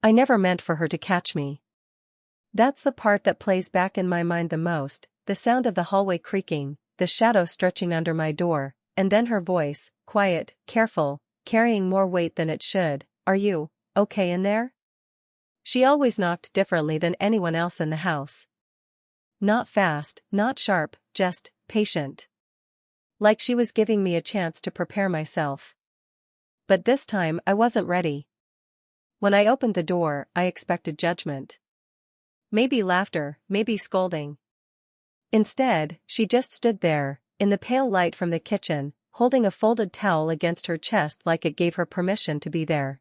I never meant for her to catch me. That's the part that plays back in my mind the most, the sound of the hallway creaking, the shadow stretching under my door, and then her voice, quiet, careful, carrying more weight than it should. Are you okay in there? She always knocked differently than anyone else in the house. Not fast, not sharp, just patient. Like she was giving me a chance to prepare myself. But this time I wasn't ready. When I opened the door, I expected judgment. Maybe laughter, maybe scolding. Instead, she just stood there, in the pale light from the kitchen, holding a folded towel against her chest like it gave her permission to be there.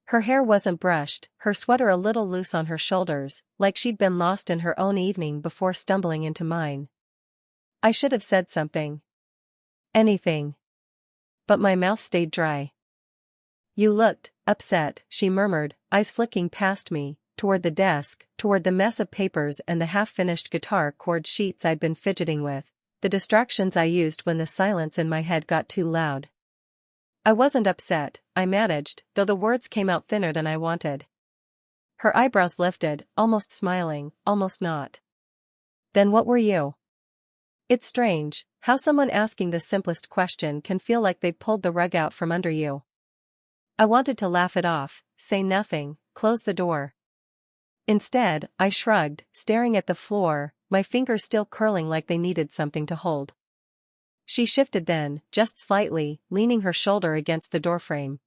Her hair wasn't brushed, her sweater a little loose on her shoulders, like she'd been lost in her own evening before stumbling into mine. I should have said something. Anything. But my mouth stayed dry. You looked upset, she murmured, eyes flicking past me, toward the desk, toward the mess of papers and the half-finished guitar chord sheets I'd been fidgeting with, the distractions I used when the silence in my head got too loud. I wasn't upset, I managed, though the words came out thinner than I wanted. Her eyebrows lifted, almost smiling, almost not. Then what were you? It's strange, how someone asking the simplest question can feel like they've pulled the rug out from under you. I wanted to laugh it off, say nothing, close the door. Instead, I shrugged, staring at the floor, my fingers still curling like they needed something to hold. She shifted then, just slightly, leaning her shoulder against the doorframe.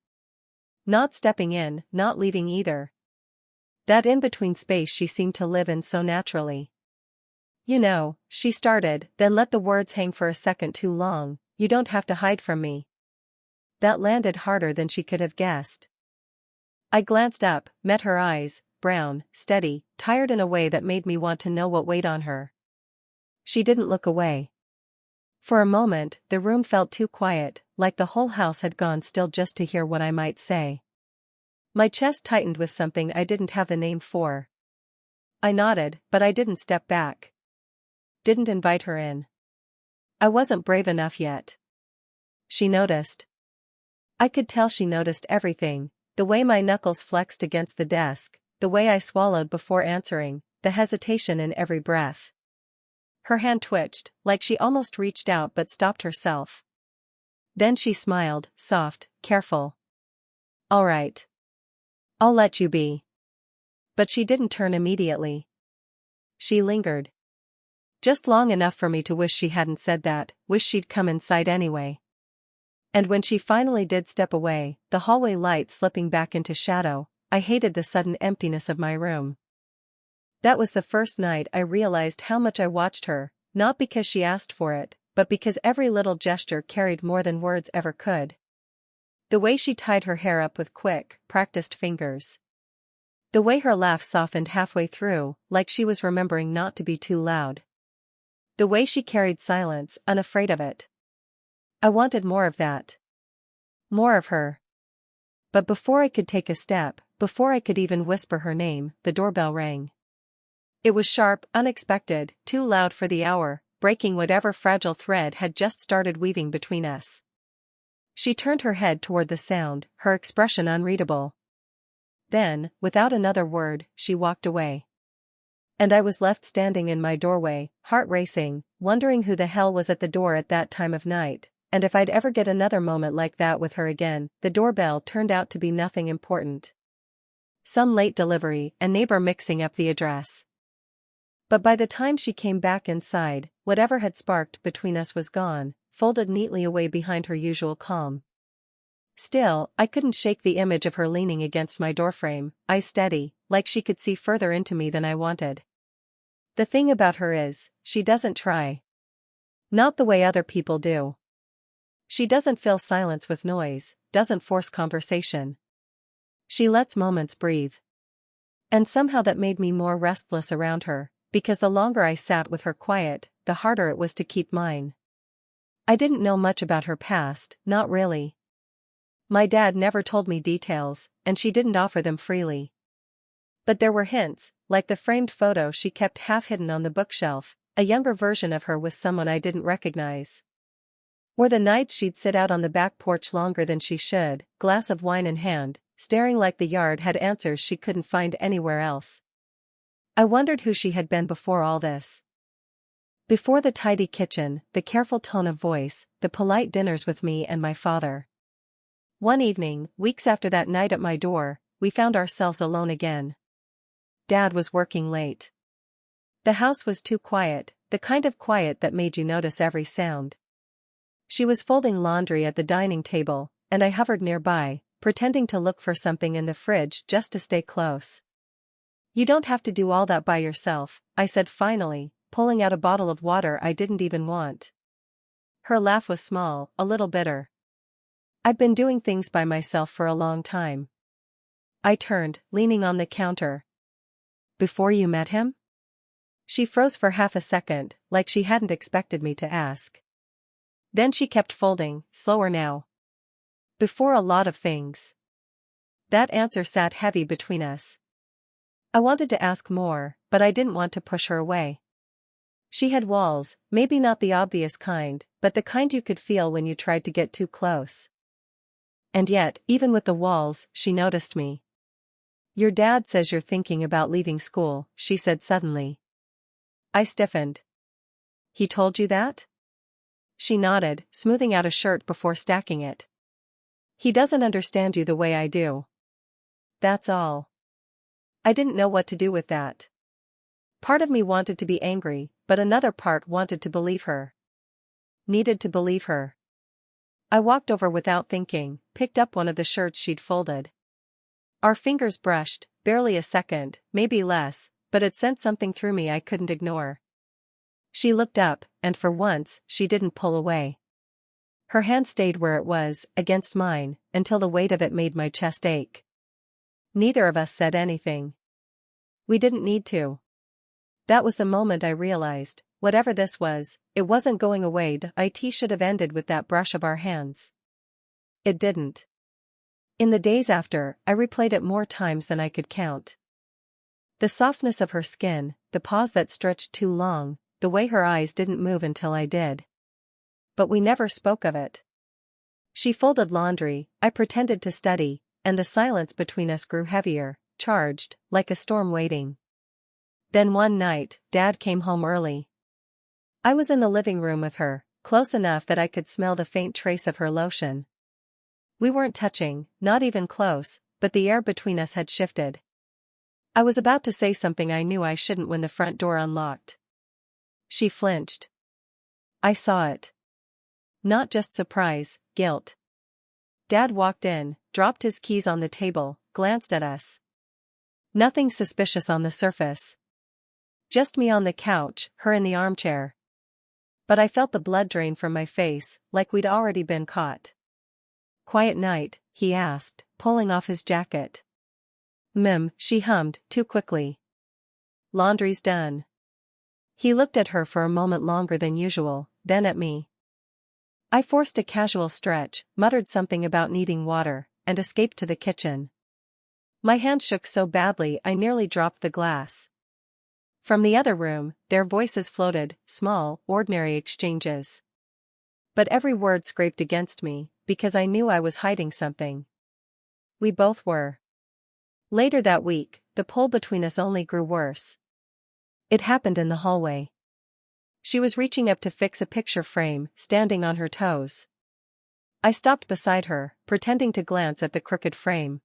Not stepping in, not leaving either. That in-between space she seemed to live in so naturally. You know, she started, then let the words hang for a second too long, you don't have to hide from me. That landed harder than she could have guessed. I glanced up, met her eyes, brown, steady, tired in a way that made me want to know what weighed on her. She didn't look away. For a moment, the room felt too quiet, like the whole house had gone still just to hear what I might say. My chest tightened with something I didn't have a name for. I nodded, but I didn't step back. Didn't invite her in. I wasn't brave enough yet. She noticed. I could tell she noticed everything, the way my knuckles flexed against the desk, the way I swallowed before answering, the hesitation in every breath. Her hand twitched, like she almost reached out but stopped herself. Then she smiled, soft, careful. All right. I'll let you be. But she didn't turn immediately. She lingered. Just long enough for me to wish she hadn't said that, wish she'd come inside anyway. And when she finally did step away, the hallway light slipping back into shadow, I hated the sudden emptiness of my room. That was the first night I realized how much I watched her, not because she asked for it, but because every little gesture carried more than words ever could. The way she tied her hair up with quick, practiced fingers. The way her laugh softened halfway through, like she was remembering not to be too loud. The way she carried silence, unafraid of it. I wanted more of that. More of her. But before I could take a step, before I could even whisper her name, the doorbell rang. It was sharp, unexpected, too loud for the hour, breaking whatever fragile thread had just started weaving between us. She turned her head toward the sound, her expression unreadable. Then, without another word, she walked away. And I was left standing in my doorway, heart racing, wondering who the hell was at the door at that time of night, and if I'd ever get another moment like that with her again. The doorbell turned out to be nothing important. Some late delivery, a neighbor mixing up the address. But by the time she came back inside, whatever had sparked between us was gone, folded neatly away behind her usual calm. Still, I couldn't shake the image of her leaning against my doorframe, eyes steady, like she could see further into me than I wanted. The thing about her is, she doesn't try. Not the way other people do. She doesn't fill silence with noise, doesn't force conversation. She lets moments breathe. And somehow that made me more restless around her, because the longer I sat with her quiet, the harder it was to keep mine. I didn't know much about her past, not really. My dad never told me details, and she didn't offer them freely. But there were hints, like the framed photo she kept half hidden on the bookshelf, a younger version of her with someone I didn't recognize. Or the nights she'd sit out on the back porch longer than she should, glass of wine in hand, staring like the yard had answers she couldn't find anywhere else. I wondered who she had been before all this. Before the tidy kitchen, the careful tone of voice, the polite dinners with me and my father. One evening, weeks after that night at my door, we found ourselves alone again. Dad was working late. The house was too quiet, the kind of quiet that made you notice every sound. She was folding laundry at the dining table, and I hovered nearby, pretending to look for something in the fridge just to stay close. "You don't have to do all that by yourself," I said finally, pulling out a bottle of water I didn't even want. Her laugh was small, a little bitter. "I've been doing things by myself for a long time." I turned, leaning on the counter. "Before you met him?" She froze for half a second, like she hadn't expected me to ask. Then she kept folding, slower now. "Before a lot of things." That answer sat heavy between us. I wanted to ask more, but I didn't want to push her away. She had walls, maybe not the obvious kind, but the kind you could feel when you tried to get too close. And yet, even with the walls, she noticed me. "Your dad says you're thinking about leaving school," she said suddenly. I stiffened. "He told you that?" She nodded, smoothing out a shirt before stacking it. "He doesn't understand you the way I do. That's all." I didn't know what to do with that. Part of me wanted to be angry, but another part wanted to believe her. Needed to believe her. I walked over without thinking, picked up one of the shirts she'd folded. Our fingers brushed, barely a second, maybe less, but it sent something through me I couldn't ignore. She looked up, and for once, she didn't pull away. Her hand stayed where it was, against mine, until the weight of it made my chest ache. Neither of us said anything. We didn't need to. That was the moment I realized, whatever this was, it wasn't going away. It should have ended with that brush of our hands. It didn't. In the days after, I replayed it more times than I could count. The softness of her skin, the pause that stretched too long, the way her eyes didn't move until I did. But we never spoke of it. She folded laundry, I pretended to study, and the silence between us grew heavier, charged, like a storm waiting. Then one night, Dad came home early. I was in the living room with her, close enough that I could smell the faint trace of her lotion. We weren't touching, not even close, but the air between us had shifted. I was about to say something I knew I shouldn't when the front door unlocked. She flinched. I saw it. Not just surprise, guilt. Dad walked in, dropped his keys on the table, glanced at us. Nothing suspicious on the surface. Just me on the couch, her in the armchair. But I felt the blood drain from my face, like we'd already been caught. "Quiet night?" he asked, pulling off his jacket. She hummed, too quickly. "Laundry's done." He looked at her for a moment longer than usual, then at me. I forced a casual stretch, muttered something about needing water, and escaped to the kitchen. My hand shook so badly I nearly dropped the glass. From the other room, their voices floated, small, ordinary exchanges. But every word scraped against me, because I knew I was hiding something. We both were. Later that week, the pull between us only grew worse. It happened in the hallway. She was reaching up to fix a picture frame, standing on her toes. I stopped beside her, pretending to glance at the crooked frame.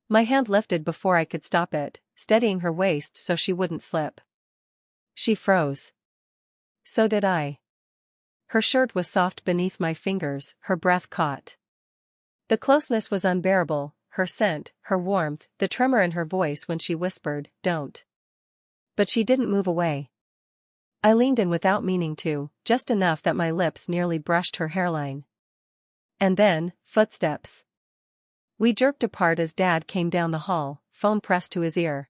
My hand lifted before I could stop it, steadying her waist so she wouldn't slip. She froze. So did I. Her shirt was soft beneath my fingers, her breath caught. The closeness was unbearable, her scent, her warmth, the tremor in her voice when she whispered, "Don't." But she didn't move away. I leaned in without meaning to, just enough that my lips nearly brushed her hairline. And then, footsteps. We jerked apart as Dad came down the hall, phone pressed to his ear.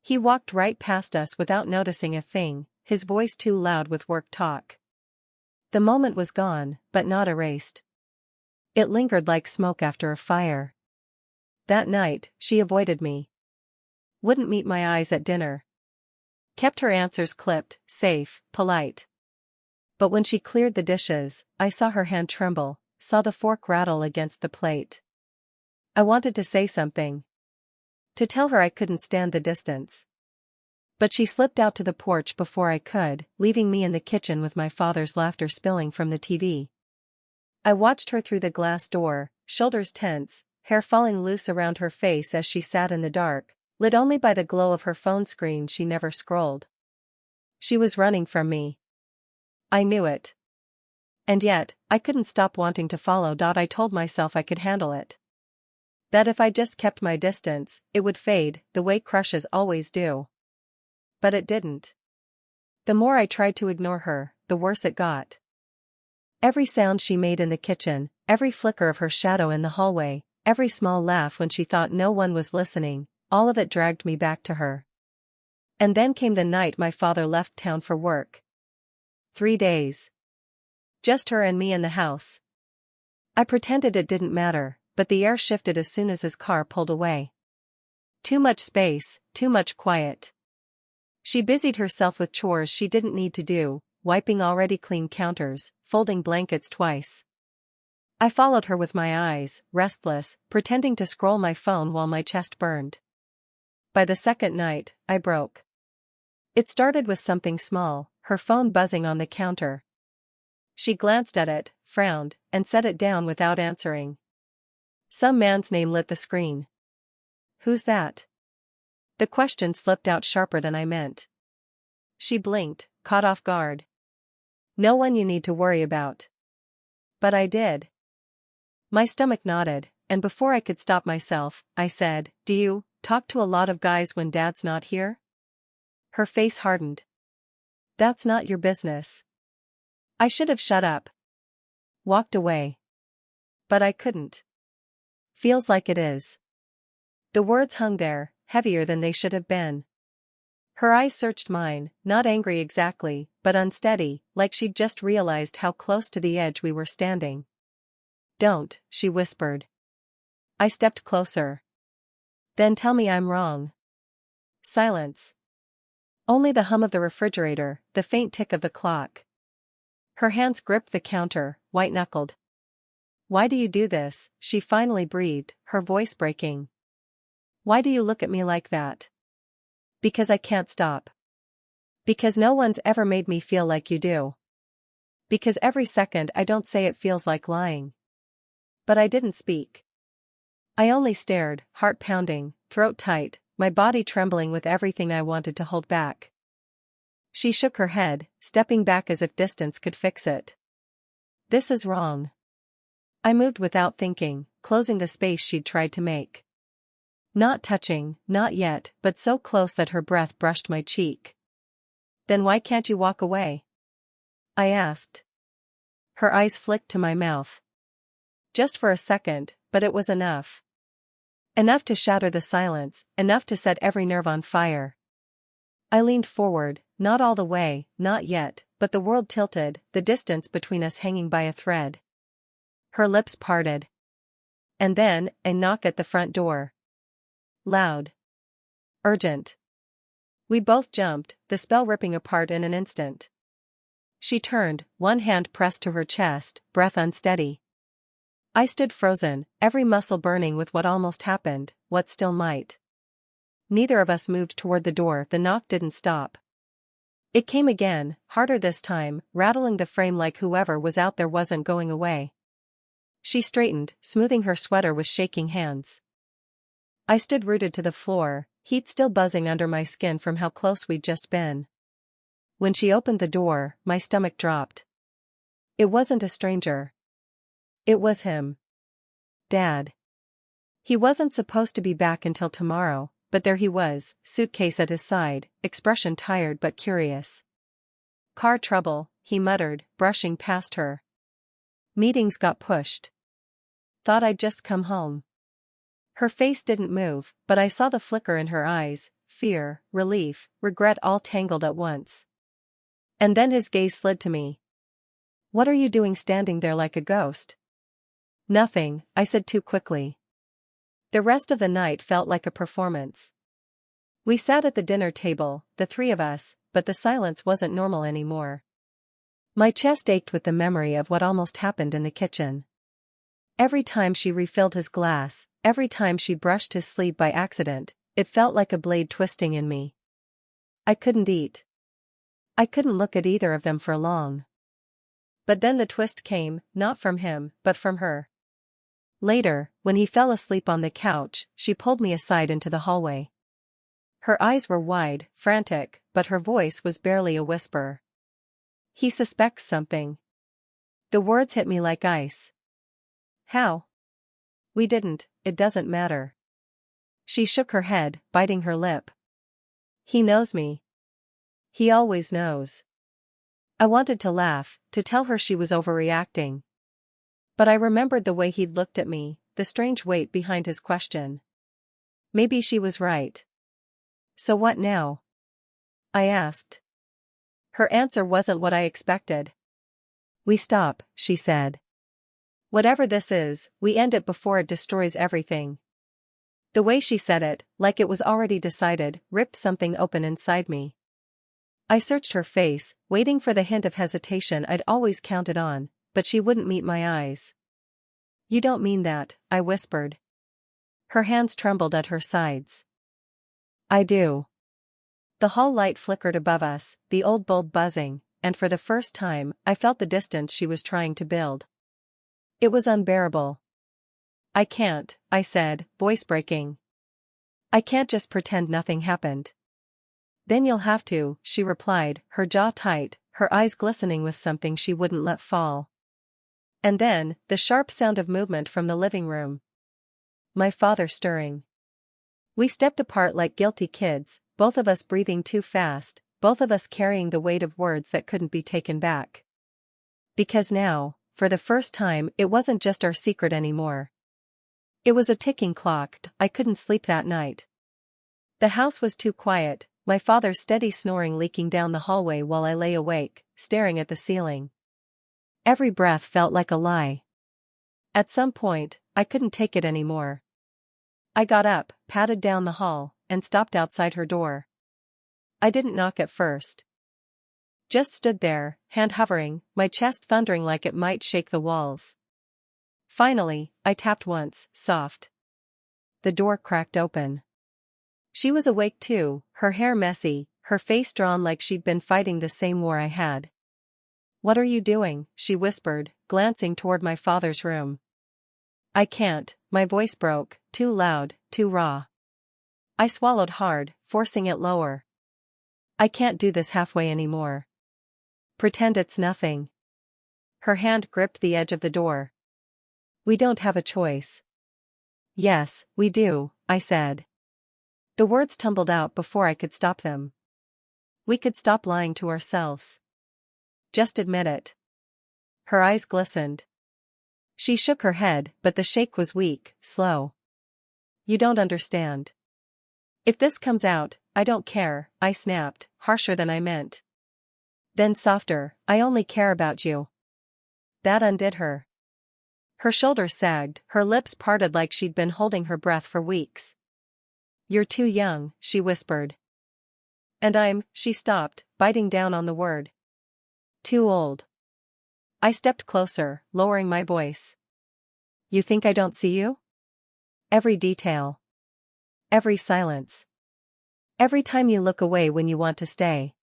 He walked right past us without noticing a thing, his voice too loud with work talk. The moment was gone, but not erased. It lingered like smoke after a fire. That night, she avoided me. Wouldn't meet my eyes at dinner. Kept her answers clipped, safe, polite. But when she cleared the dishes, I saw her hand tremble, saw the fork rattle against the plate. I wanted to say something. To tell her I couldn't stand the distance. But she slipped out to the porch before I could, leaving me in the kitchen with my father's laughter spilling from the TV. I watched her through the glass door, shoulders tense, hair falling loose around her face as she sat in the dark, lit only by the glow of her phone screen she never scrolled. She was running from me. I knew it. And yet, I couldn't stop wanting to follow. I told myself I could handle it. That if I just kept my distance, it would fade, the way crushes always do. But it didn't. The more I tried to ignore her, the worse it got. Every sound she made in the kitchen, every flicker of her shadow in the hallway, every small laugh when she thought no one was listening, all of it dragged me back to her. And then came the night my father left town for work. 3 days. Just her and me in the house. I pretended it didn't matter, but the air shifted as soon as his car pulled away. Too much space, too much quiet. She busied herself with chores she didn't need to do, wiping already clean counters, folding blankets twice. I followed her with my eyes, restless, pretending to scroll my phone while my chest burned. By the second night, I broke. It started with something small, her phone buzzing on the counter. She glanced at it, frowned, and set it down without answering. Some man's name lit the screen. Who's that? The question slipped out sharper than I meant. She blinked, caught off guard. No one you need to worry about. But I did. My stomach nodded, and before I could stop myself, I said, "Do you talk to a lot of guys when Dad's not here?" Her face hardened. "That's not your business." I should have shut up. Walked away. But I couldn't. "Feels like it is." The words hung there, heavier than they should have been. Her eyes searched mine, not angry exactly, but unsteady, like she'd just realized how close to the edge we were standing. "Don't," she whispered. I stepped closer. "Then tell me I'm wrong." Silence. Only the hum of the refrigerator, the faint tick of the clock. Her hands gripped the counter, white-knuckled. "Why do you do this?" she finally breathed, her voice breaking. "Why do you look at me like that?" "Because I can't stop. Because no one's ever made me feel like you do. Because every second I don't say it feels like lying." But I didn't speak. I only stared, heart pounding, throat tight, my body trembling with everything I wanted to hold back. She shook her head, stepping back as if distance could fix it. "This is wrong." I moved without thinking, closing the space she'd tried to make. Not touching, not yet, but so close that her breath brushed my cheek. "Then why can't you walk away?" I asked. Her eyes flicked to my mouth. Just for a second, but it was enough. Enough to shatter the silence, enough to set every nerve on fire. I leaned forward, not all the way, not yet, but the world tilted, the distance between us hanging by a thread. Her lips parted. And then, a knock at the front door. Loud. Urgent. We both jumped, the spell ripping apart in an instant. She turned, one hand pressed to her chest, breath unsteady. I stood frozen, every muscle burning with what almost happened, what still might. Neither of us moved toward the door. The knock didn't stop. It came again, harder this time, rattling the frame like whoever was out there wasn't going away. She straightened, smoothing her sweater with shaking hands. I stood rooted to the floor, heat still buzzing under my skin from how close we'd just been. When she opened the door, my stomach dropped. It wasn't a stranger. It was him. Dad. He wasn't supposed to be back until tomorrow, but there he was, suitcase at his side, expression tired but curious. "Car trouble," he muttered, brushing past her. "Meetings got pushed. Thought I'd just come home." Her face didn't move, but I saw the flicker in her eyes, fear, relief, regret all tangled at once. And then his gaze slid to me. "What are you doing standing there like a ghost?" "Nothing," I said too quickly. The rest of the night felt like a performance. We sat at the dinner table, the three of us, but the silence wasn't normal anymore. My chest ached with the memory of what almost happened in the kitchen. Every time she refilled his glass, every time she brushed his sleeve by accident, it felt like a blade twisting in me. I couldn't eat. I couldn't look at either of them for long. But then the twist came, not from him, but from her. Later, when he fell asleep on the couch, she pulled me aside into the hallway. Her eyes were wide, frantic, but her voice was barely a whisper. "He suspects something." The words hit me like ice. "How?" "We didn't, it doesn't matter." She shook her head, biting her lip. "He knows me. He always knows." I wanted to laugh, to tell her she was overreacting. But I remembered the way he'd looked at me, the strange weight behind his question. Maybe she was right. "So what now?" I asked. Her answer wasn't what I expected. "We stop," she said. "Whatever this is, we end it before it destroys everything." The way she said it, like it was already decided, ripped something open inside me. I searched her face, waiting for the hint of hesitation I'd always counted on, but she wouldn't meet my eyes. "You don't mean that," I whispered. Her hands trembled at her sides. "I do." The hall light flickered above us, the old bulb buzzing, and for the first time, I felt the distance she was trying to build. It was unbearable. "I can't," I said, voice breaking. "I can't just pretend nothing happened." "Then you'll have to," she replied, her jaw tight, her eyes glistening with something she wouldn't let fall. And then, the sharp sound of movement from the living room. My father stirring. We stepped apart like guilty kids, both of us breathing too fast, both of us carrying the weight of words that couldn't be taken back. Because now, for the first time, it wasn't just our secret anymore. It was a ticking clock. I couldn't sleep that night. The house was too quiet, my father's steady snoring leaking down the hallway while I lay awake, staring at the ceiling. Every breath felt like a lie. At some point, I couldn't take it anymore. I got up, padded down the hall, and stopped outside her door. I didn't knock at first. Just stood there, hand hovering, my chest thundering like it might shake the walls. Finally, I tapped once, soft. The door cracked open. She was awake too, her hair messy, her face drawn like she'd been fighting the same war I had. "What are you doing?" she whispered, glancing toward my father's room. "I can't," my voice broke, too loud, too raw. I swallowed hard, forcing it lower. "I can't do this halfway anymore. Pretend it's nothing." Her hand gripped the edge of the door. "We don't have a choice." "Yes, we do," I said. The words tumbled out before I could stop them. "We could stop lying to ourselves. Just admit it." Her eyes glistened. She shook her head, but the shake was weak, slow. "You don't understand. If this comes out, I don't care," I snapped, harsher than I meant. Then softer, "I only care about you." That undid her. Her shoulders sagged, her lips parted like she'd been holding her breath for weeks. "You're too young," she whispered. And she stopped, biting down on the word. "Too old." I stepped closer, lowering my voice. "You think I don't see you? Every detail. Every silence. Every time you look away when you want to stay."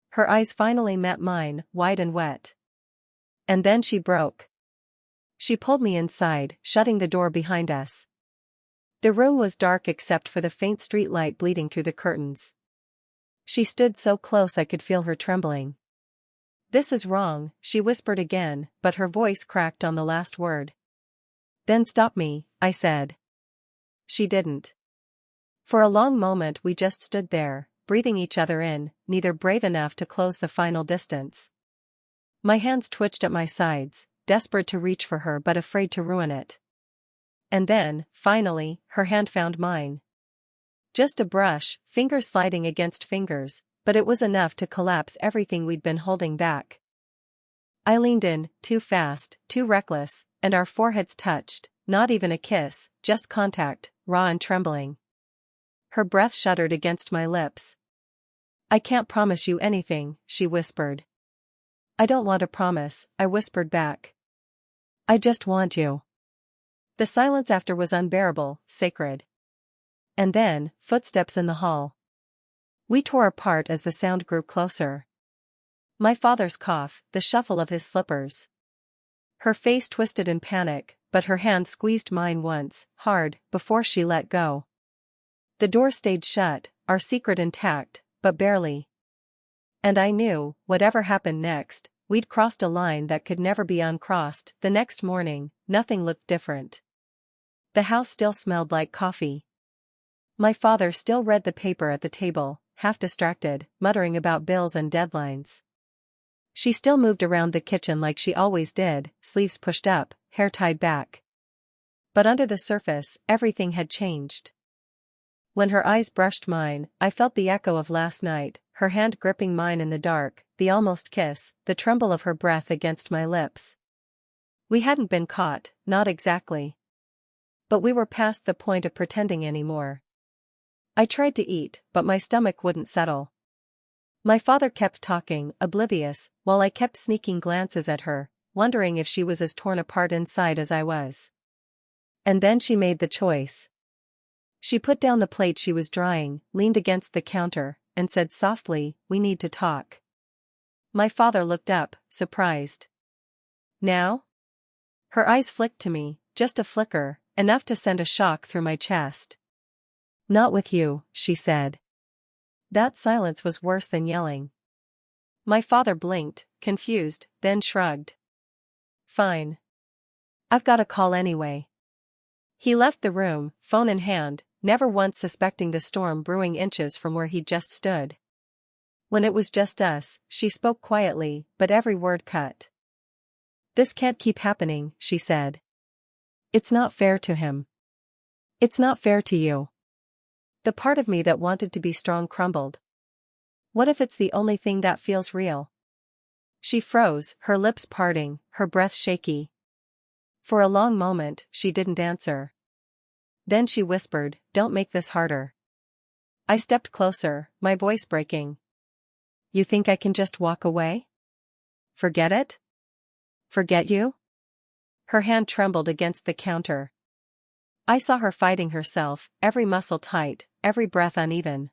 Her eyes finally met mine, wide and wet. And then she broke. She pulled me inside, shutting the door behind us. The room was dark except for the faint street light bleeding through the curtains. She stood so close I could feel her trembling. "This is wrong," she whispered again, but her voice cracked on the last word. "Then stop me," I said. She didn't. For a long moment we just stood there, breathing each other in, neither brave enough to close the final distance. My hands twitched at my sides, desperate to reach for her but afraid to ruin it. And then, finally, her hand found mine. Just a brush, fingers sliding against fingers, but it was enough to collapse everything we'd been holding back. I leaned in, too fast, too reckless, and our foreheads touched, not even a kiss, just contact, raw and trembling. Her breath shuddered against my lips. "I can't promise you anything," she whispered. "I don't want a promise," I whispered back. "I just want you." The silence after was unbearable, sacred. And then, footsteps in the hall. We tore apart as the sound grew closer. My father's cough, the shuffle of his slippers. Her face twisted in panic, but her hand squeezed mine once, hard, before she let go. The door stayed shut, our secret intact, but barely. And I knew, whatever happened next, we'd crossed a line that could never be uncrossed. The next morning, nothing looked different. The house still smelled like coffee. My father still read the paper at the table, half distracted, muttering about bills and deadlines. She still moved around the kitchen like she always did, sleeves pushed up, hair tied back. But under the surface, everything had changed. When her eyes brushed mine, I felt the echo of last night, her hand gripping mine in the dark, the almost kiss, the tremble of her breath against my lips. We hadn't been caught, not exactly. But we were past the point of pretending anymore. I tried to eat, but my stomach wouldn't settle. My father kept talking, oblivious, while I kept sneaking glances at her, wondering if she was as torn apart inside as I was. And then she made the choice. She put down the plate she was drying, leaned against the counter, and said softly, "We need to talk." My father looked up, surprised. "Now?" Her eyes flicked to me, just a flicker, enough to send a shock through my chest. "Not with you," she said. That silence was worse than yelling. My father blinked, confused, then shrugged. "Fine. I've got a call anyway." He left the room, phone in hand, never once suspecting the storm brewing inches from where he'd just stood. When it was just us, she spoke quietly, but every word cut. "This can't keep happening," she said. "It's not fair to him. It's not fair to you." The part of me that wanted to be strong crumbled. What if it's the only thing that feels real? She froze, her lips parting, her breath shaky. For a long moment, she didn't answer. Then she whispered, "Don't make this harder." I stepped closer, my voice breaking. "You think I can just walk away? Forget it? Forget you?" Her hand trembled against the counter. I saw her fighting herself, every muscle tight, every breath uneven.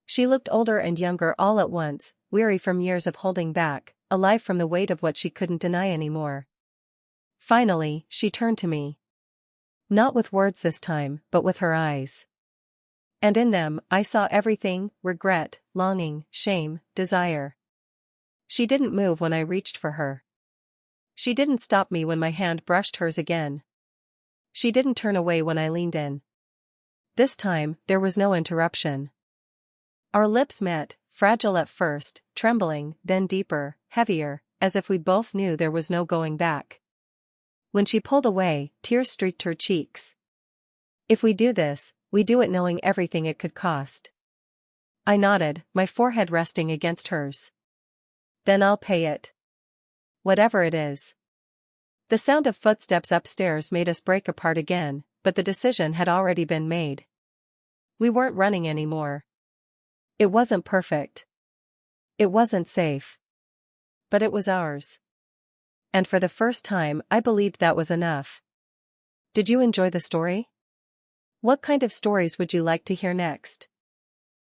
She looked older and younger all at once, weary from years of holding back, alive from the weight of what she couldn't deny anymore. Finally, she turned to me. Not with words this time, but with her eyes. And in them, I saw everything: regret, longing, shame, desire. She didn't move when I reached for her. She didn't stop me when my hand brushed hers again. She didn't turn away when I leaned in. This time, there was no interruption. Our lips met, fragile at first, trembling, then deeper, heavier, as if we both knew there was no going back. When she pulled away, tears streaked her cheeks. "If we do this, we do it knowing everything it could cost." I nodded, my forehead resting against hers. "Then I'll pay it. Whatever it is." The sound of footsteps upstairs made us break apart again, but the decision had already been made. We weren't running anymore. It wasn't perfect. It wasn't safe. But it was ours. And for the first time, I believed that was enough. Did you enjoy the story? What kind of stories would you like to hear next?